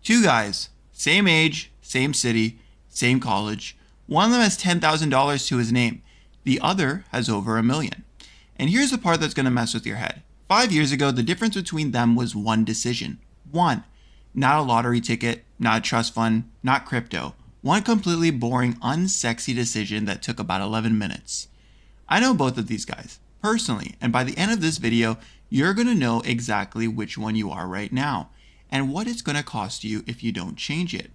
Two guys, same age, same city, same college. One of them has $10,000 to his name. The other has over $1 million. And here's the part that's going to mess with your head. 5 years ago, the difference between them was one decision. One. Not a lottery ticket, not a trust fund, not crypto. One completely boring, unsexy decision that took about 11 minutes. I know both of these guys, personally, and by the end of this video, you're going to know exactly which one you are right now, and what it's going to cost you if you don't change it.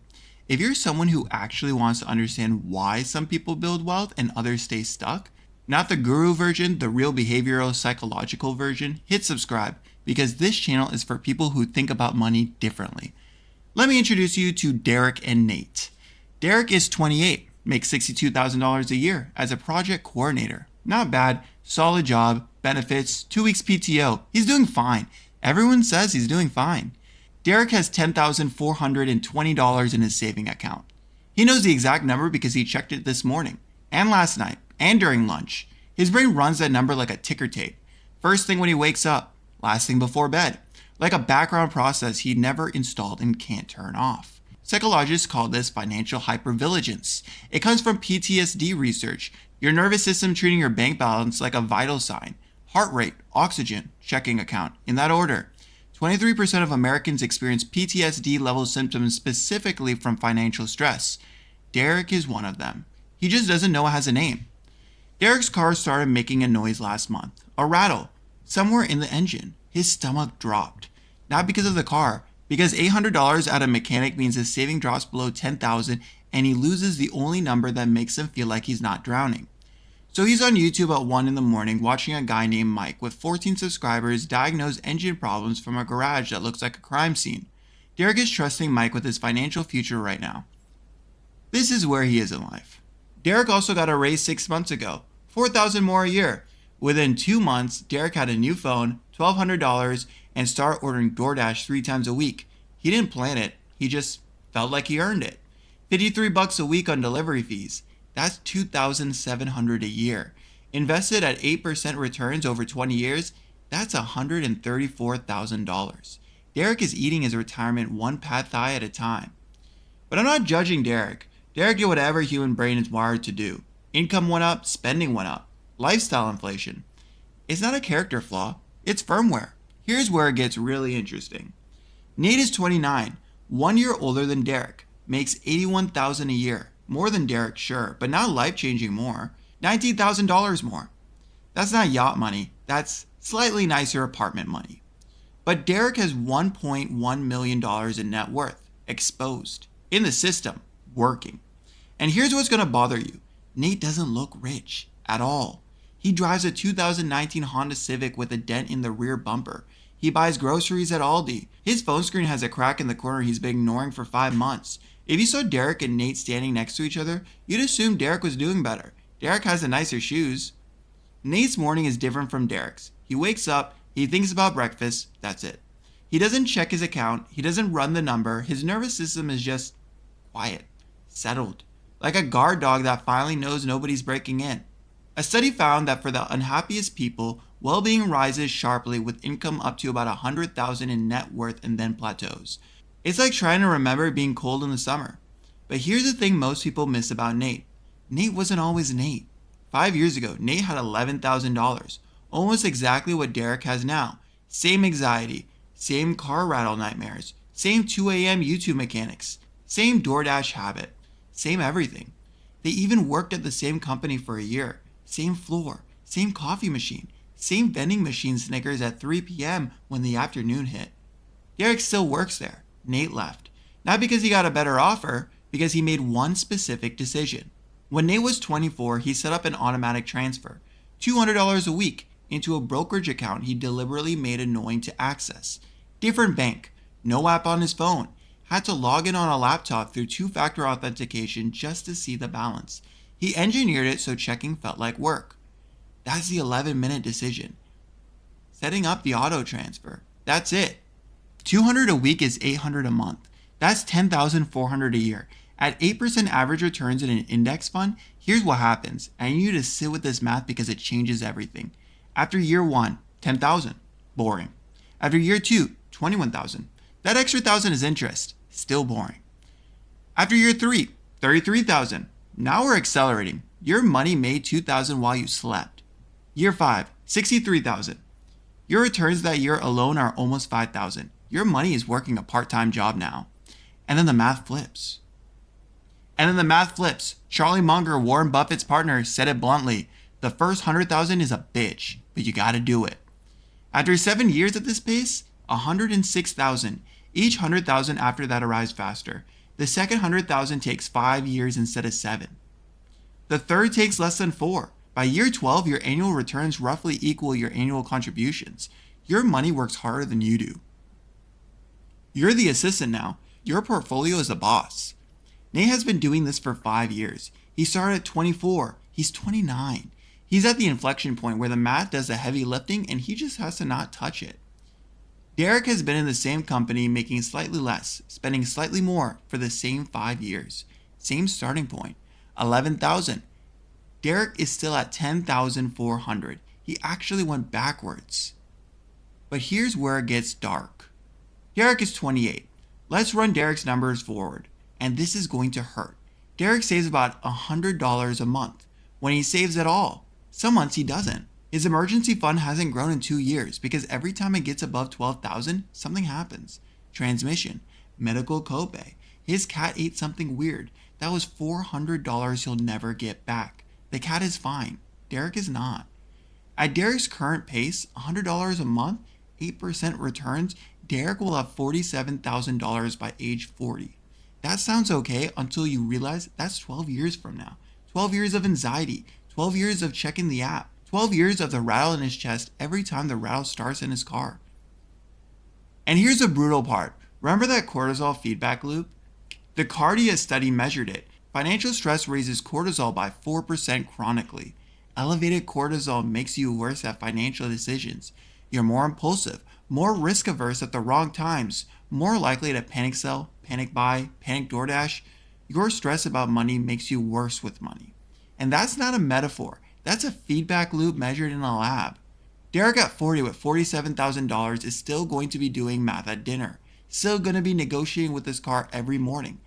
If you're someone who actually wants to understand why some people build wealth and others stay stuck, not the guru version, the real behavioral psychological version, hit subscribe, because this channel is for people who think about money differently. Let me introduce you to Derek and Nate. Derek is 28, makes $62,000 a year as a project coordinator. Not bad, solid job, benefits, 2 weeks PTO. He's doing fine. Everyone says he's doing fine. Derek has $10,420 in his saving account. He knows the exact number because he checked it this morning, and last night, and during lunch. His brain runs that number like a ticker tape. First thing when he wakes up, last thing before bed. Like a background process he never installed and can't turn off. Psychologists call this financial hypervigilance. It comes from PTSD research. Your nervous system treating your bank balance like a vital sign. Heart rate, oxygen, checking account, in that order. 23% of Americans experience PTSD-level symptoms specifically from financial stress. Derek is one of them. He just doesn't know it has a name. Derek's car started making a noise last month. A rattle. Somewhere in the engine. His stomach dropped. Not because of the car, because $800 at a mechanic means his saving drops below $10,000 and he loses the only number that makes him feel like he's not drowning. So he's on YouTube at 1 in the morning watching a guy named Mike with 14 subscribers diagnose engine problems from a garage that looks like a crime scene. Derek is trusting Mike with his financial future right now. This is where he is in life. Derek also got a raise 6 months ago, $4,000 more a year. Within 2 months, Derek had a new phone, $1,200, and started ordering DoorDash 3 times a week. He didn't plan it, he just felt like he earned it. $53 a week on delivery fees. That's $2,700 a year. Invested at 8% returns over 20 years, that's $134,000. Derek is eating his retirement one pad thai at a time. But I'm not judging Derek. Derek did whatever human brain is wired to do. Income went up, spending went up. Lifestyle inflation. It's not a character flaw, it's firmware. Here's where it gets really interesting. Nate is 29, 1 year older than Derek, makes $81,000 a year. More than Derek, sure, but not life-changing more. $19,000 more. That's not yacht money, that's slightly nicer apartment money. But Derek has $1.1 million in net worth, exposed, in the system, working. And here's what's gonna bother you. Nate doesn't look rich, at all. He drives a 2019 Honda Civic with a dent in the rear bumper. He buys groceries at Aldi. His phone screen has a crack in the corner he's been ignoring for 5 months. If you saw Derek and Nate standing next to each other, you'd assume Derek was doing better. Derek has the nicer shoes. Nate's morning is different from Derek's. He wakes up, he thinks about breakfast, that's it. He doesn't check his account, he doesn't run the number, his nervous system is just quiet, settled, like a guard dog that finally knows nobody's breaking in. A study found that for the unhappiest people, well-being rises sharply with income up to about $100,000 in net worth and then plateaus. It's like trying to remember being cold in the summer. But here's the thing most people miss about Nate. Nate wasn't always Nate. 5 years ago, Nate had $11,000, almost exactly what Derek has now. Same anxiety, same car rattle nightmares, same 2 a.m. YouTube mechanics, same DoorDash habit, same everything. They even worked at the same company for a year, same floor, same coffee machine, same vending machine Snickers at 3 p.m. when the afternoon hit. Derek still works there. Nate left. Not because he got a better offer, because he made one specific decision. When Nate was 24, he set up an automatic transfer, $200 a week, into a brokerage account he deliberately made annoying to access. Different bank, no app on his phone, had to log in on a laptop through 2-factor authentication just to see the balance. He engineered it so checking felt like work. That's the 11-minute decision. Setting up the auto transfer, that's it. $200 a week is $800 a month. That's $10,400 a year. At 8% average returns in an index fund, here's what happens. I need you to sit with this math because it changes everything. After year 1, $10,000. Boring. After year 2, $21,000. That extra $1,000 is interest. Still boring. After year 3, 33,000. Now we're accelerating. Your money made 2,000 while you slept. Year 5, 63,000. Your returns that year alone are almost 5,000. Your money is working a part-time job now. And then the math flips. Charlie Munger, Warren Buffett's partner, said it bluntly. The first 100,000 is a bitch, but you gotta do it. After 7 years at this pace, 106,000. Each 100,000 after that arrives faster. The second 100,000 takes 5 years instead of 7. The third takes less than 4. By year 12, your annual returns roughly equal your annual contributions. Your money works harder than you do. You're the assistant now. Your portfolio is the boss. Nate has been doing this for 5 years. He started at 24. He's 29. He's at the inflection point where the math does the heavy lifting and he just has to not touch it. Derek has been in the same company making slightly less, spending slightly more for the same 5 years. Same starting point, 11,000. Derek is still at 10,400. He actually went backwards. But here's where it gets dark. Derek is 28. Let's run Derek's numbers forward. And this is going to hurt. Derek saves about $100 a month. When he saves at all. Some months he doesn't. His emergency fund hasn't grown in 2 years because every time it gets above 12,000, something happens. Transmission, medical copay. His cat ate something weird. That was $400 he'll never get back. The cat is fine. Derek is not. At Derek's current pace, $100 a month, 8% returns, Derek will have $47,000 by age 40. That sounds okay until you realize that's 12 years from now. 12 years of anxiety, 12 years of checking the app, 12 years of the rattle in his chest every time the rattle starts in his car. And here's the brutal part. Remember that cortisol feedback loop? The Cardia study measured it. Financial stress raises cortisol by 4% chronically. Elevated cortisol makes you worse at financial decisions. You're more impulsive, more risk averse at the wrong times, more likely to panic sell, panic buy, panic DoorDash. Your stress about money makes you worse with money. And that's not a metaphor. That's a feedback loop measured in a lab. Derek at 40 with $47,000 is still going to be doing math at dinner. Still going to be negotiating with his car every morning.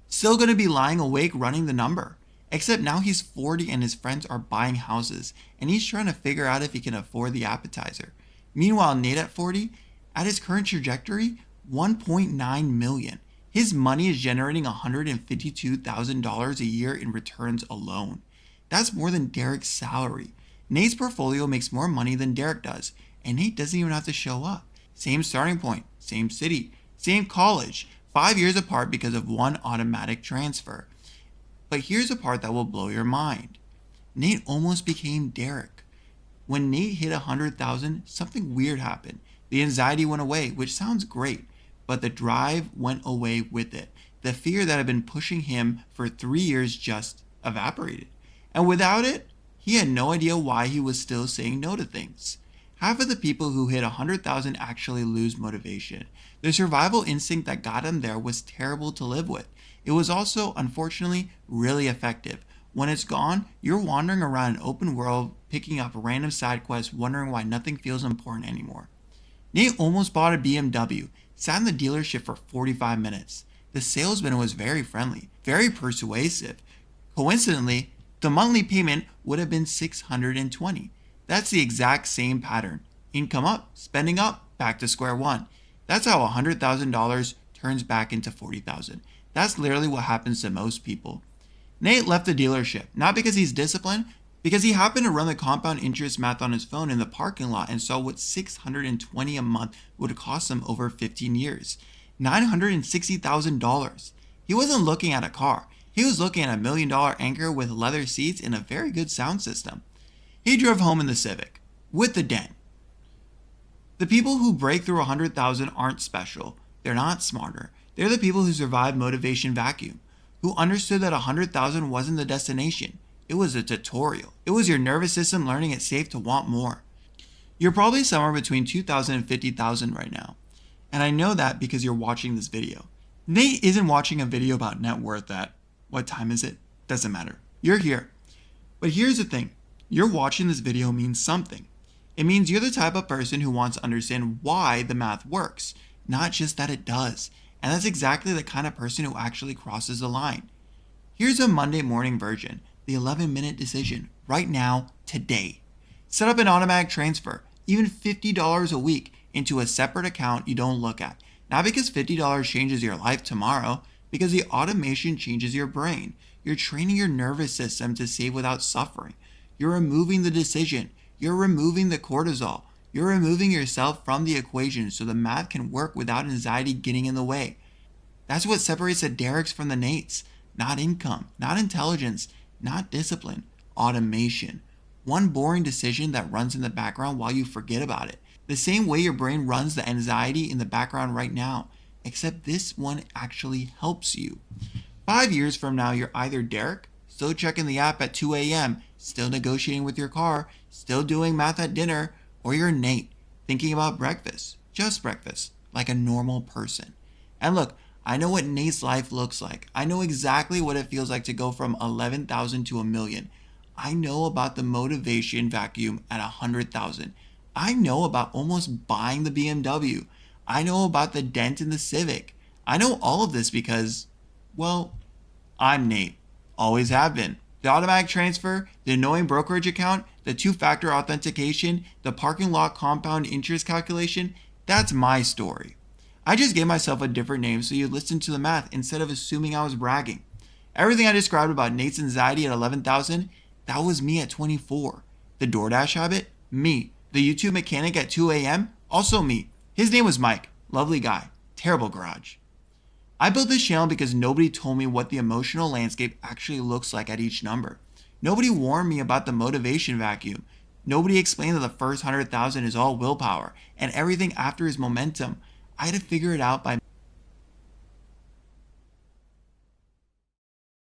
Still going to be lying awake running the number. Except now he's 40 and his friends are buying houses and he's trying to figure out if he can afford the appetizer. Meanwhile, Nate at 40, at his current trajectory, $1.9 million. His money is generating $152,000 a year in returns alone. That's more than Derek's salary. Nate's portfolio makes more money than Derek does, and Nate doesn't even have to show up. Same starting point, same city, same college, 5 years apart because of one automatic transfer. But here's the part that will blow your mind. Nate almost became Derek. When Nate hit 100,000, something weird happened. The anxiety went away, which sounds great, but the drive went away with it. The fear that had been pushing him for 3 years just evaporated. And without it, he had no idea why he was still saying no to things. Half of the people who hit 100,000 actually lose motivation. The survival instinct that got him there was terrible to live with. It was also, unfortunately, really effective. When it's gone, you're wandering around an open world, picking up random side quests, wondering why nothing feels important anymore. Nate almost bought a BMW, sat in the dealership for 45 minutes. The salesman was very friendly, very persuasive. Coincidentally, the monthly payment would have been $620. That's the exact same pattern. Income up, spending up, back to square one. That's how $100,000 turns back into $40,000. That's literally what happens to most people. Nate left the dealership, not because he's disciplined, because he happened to run the compound interest math on his phone in the parking lot and saw what $620 a month would cost him over 15 years. $960,000. He wasn't looking at a car. He was looking at $1 million Anchor with leather seats and a very good sound system. He drove home in the Civic, with the dent. The people who break through 100,000 aren't special. They're not smarter. They're the people who survived motivation vacuum, who understood that 100,000 wasn't the destination. It was a tutorial. It was your nervous system learning it's safe to want more. You're probably somewhere between 2,000 and 50,000 right now. And I know that because you're watching this video. Nate isn't watching a video about net worth at, what time is it? Doesn't matter. You're here. But here's the thing. You're watching this video means something. It means you're the type of person who wants to understand why the math works, not just that it does. And that's exactly the kind of person who actually crosses the line. Here's a Monday morning version, the 11-minute decision, right now, today. Set up an automatic transfer, even $50 a week, into a separate account you don't look at. Not because $50 changes your life tomorrow, because the automation changes your brain. You're training your nervous system to save without suffering. You're removing the decision. You're removing the cortisol. You're removing yourself from the equation so the math can work without anxiety getting in the way. That's what separates the Dereks from the Nates. Not income, not intelligence, not discipline, automation. One boring decision that runs in the background while you forget about it. The same way your brain runs the anxiety in the background right now, except this one actually helps you. 5 years from now, you're either Derek, still checking the app at 2 a.m., still negotiating with your car, still doing math at dinner, or you're Nate, thinking about breakfast, just breakfast, like a normal person. And look, I know what Nate's life looks like. I know exactly what it feels like to go from 11,000 to a million. I know about the motivation vacuum at 100,000. I know about almost buying the BMW. I know about the dent in the Civic. I know all of this because, well, I'm Nate. Always have been. The automatic transfer, the annoying brokerage account, the two-factor authentication, the parking lot compound interest calculation, that's my story. I just gave myself a different name so you'd listen to the math instead of assuming I was bragging. Everything I described about Nate's anxiety at 11,000, that was me at 24. The DoorDash habit, me. The YouTube mechanic at 2 a.m., also me. His name was Mike. Lovely guy. Terrible garage. I built this channel because nobody told me what the emotional landscape actually looks like at each number. Nobody warned me about the motivation vacuum. Nobody explained that the first 100,000 is all willpower and everything after is momentum. I had to figure it out by